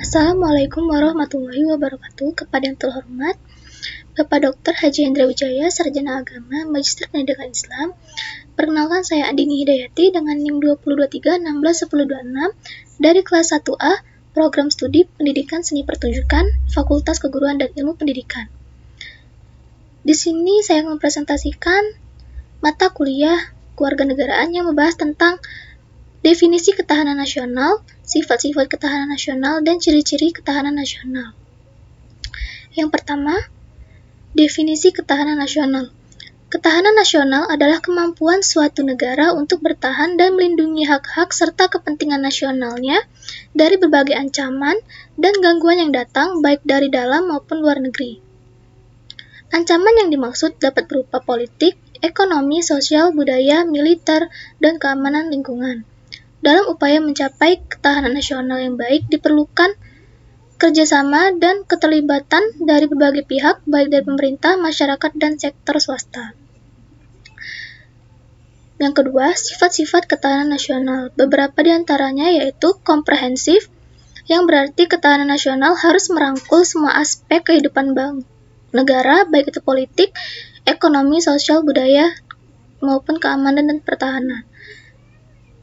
Assalamualaikum warahmatullahi wabarakatuh. Kepada yang terhormat Bapak Dr. Haji Hendra Wijaya, Sarjana Agama, Magister Pendidikan Islam. Perkenalkan, saya Andini Hidayati dengan NIM 2023161026 dari kelas 1A, Program Studi Pendidikan Seni Pertunjukan, Fakultas Keguruan dan Ilmu Pendidikan. Di sini saya mempresentasikan mata kuliah Kewarganegaraan yang membahas tentang definisi ketahanan nasional, sifat-sifat ketahanan nasional, dan ciri-ciri ketahanan nasional. Yang pertama, definisi ketahanan nasional. Ketahanan nasional adalah kemampuan suatu negara untuk bertahan dan melindungi hak-hak serta kepentingan nasionalnya dari berbagai ancaman dan gangguan yang datang baik dari dalam maupun luar negeri. Ancaman yang dimaksud dapat berupa politik, ekonomi, sosial, budaya, militer, dan keamanan lingkungan. Dalam upaya mencapai ketahanan nasional yang baik diperlukan kerjasama dan keterlibatan dari berbagai pihak, baik dari pemerintah, masyarakat, dan sektor swasta. Yang kedua, sifat-sifat ketahanan nasional. Beberapa di antaranya yaitu komprehensif, yang berarti ketahanan nasional harus merangkul semua aspek kehidupan negara, baik itu politik, ekonomi, sosial, budaya, maupun keamanan dan pertahanan.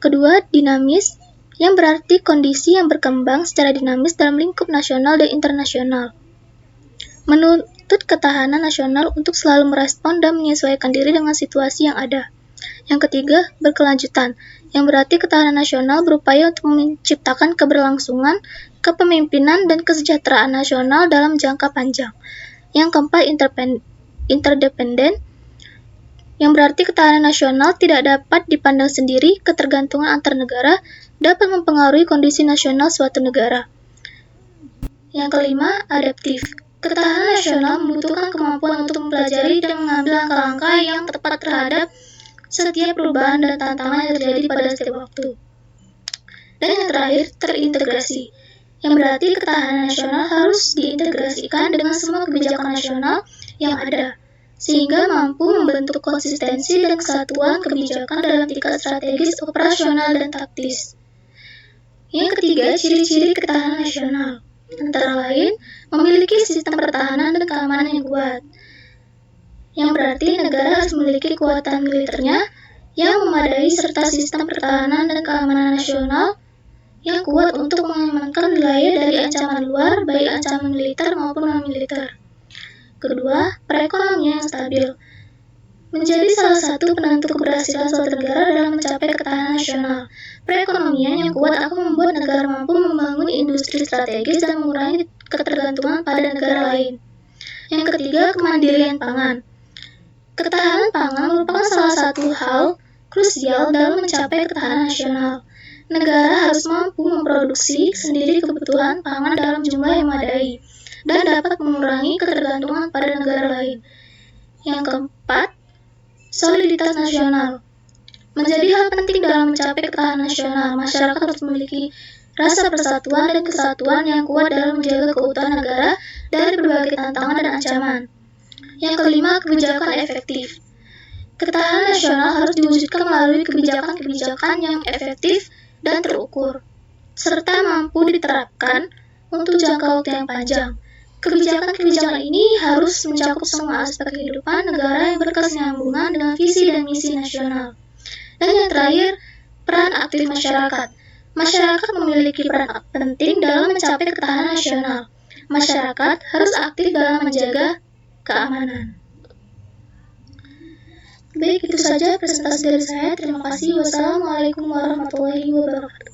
Kedua, dinamis, yang berarti kondisi yang berkembang secara dinamis dalam lingkup nasional dan internasional. Menuntut ketahanan nasional untuk selalu merespon dan menyesuaikan diri dengan situasi yang ada. Yang ketiga, berkelanjutan, yang berarti ketahanan nasional berupaya untuk menciptakan keberlangsungan, kepemimpinan, dan kesejahteraan nasional dalam jangka panjang. Yang keempat, interdependen, yang berarti ketahanan nasional tidak dapat dipandang sendiri, ketergantungan antar negara dapat mempengaruhi kondisi nasional suatu negara. Yang kelima, adaptif. Ketahanan nasional membutuhkan kemampuan untuk mempelajari dan mengambil langkah-langkah yang tepat terhadap setiap perubahan dan tantangan yang terjadi pada setiap waktu. Dan yang terakhir, terintegrasi, yang berarti ketahanan nasional harus diintegrasikan dengan semua kebijakan nasional yang ada, sehingga mampu membentuk konsistensi dan kesatuan kebijakan dalam tingkat strategis, operasional, dan taktis. Yang ketiga, ciri-ciri ketahanan nasional. Antara lain, memiliki sistem pertahanan dan keamanan yang kuat. Yang berarti negara harus memiliki kekuatan militernya yang memadai serta sistem pertahanan dan keamanan nasional yang kuat untuk mengamankan wilayah dari ancaman luar, baik ancaman militer maupun non-militer. Kedua, perekonomian yang stabil. Menjadi salah satu penentu keberhasilan suatu negara dalam mencapai ketahanan nasional. Perekonomian yang kuat akan membuat negara mampu membangun industri strategis dan mengurangi ketergantungan pada negara lain. Yang ketiga, kemandirian pangan. Ketahanan pangan merupakan salah satu hal krusial dalam mencapai ketahanan nasional. Negara harus mampu memproduksi sendiri kebutuhan pangan dalam jumlah yang memadai dan dapat mengurangi ketergantungan pada negara lain. Yang keempat, soliditas nasional. Menjadi hal penting dalam mencapai ketahanan nasional, masyarakat harus memiliki rasa persatuan dan kesatuan yang kuat dalam menjaga keutuhan negara dari berbagai tantangan dan ancaman. Yang kelima, kebijakan efektif. Ketahanan nasional harus diwujudkan melalui kebijakan-kebijakan yang efektif dan terukur, serta mampu diterapkan untuk jangka waktu yang panjang. Kebijakan-kebijakan ini harus mencakup semua aspek kehidupan negara yang berkesinambungan dengan visi dan misi nasional. Dan yang terakhir, peran aktif masyarakat. Masyarakat memiliki peran penting dalam mencapai ketahanan nasional. Masyarakat harus aktif dalam menjaga keamanan. Baik, itu saja presentasi dari saya. Terima kasih. Wassalamualaikum warahmatullahi wabarakatuh.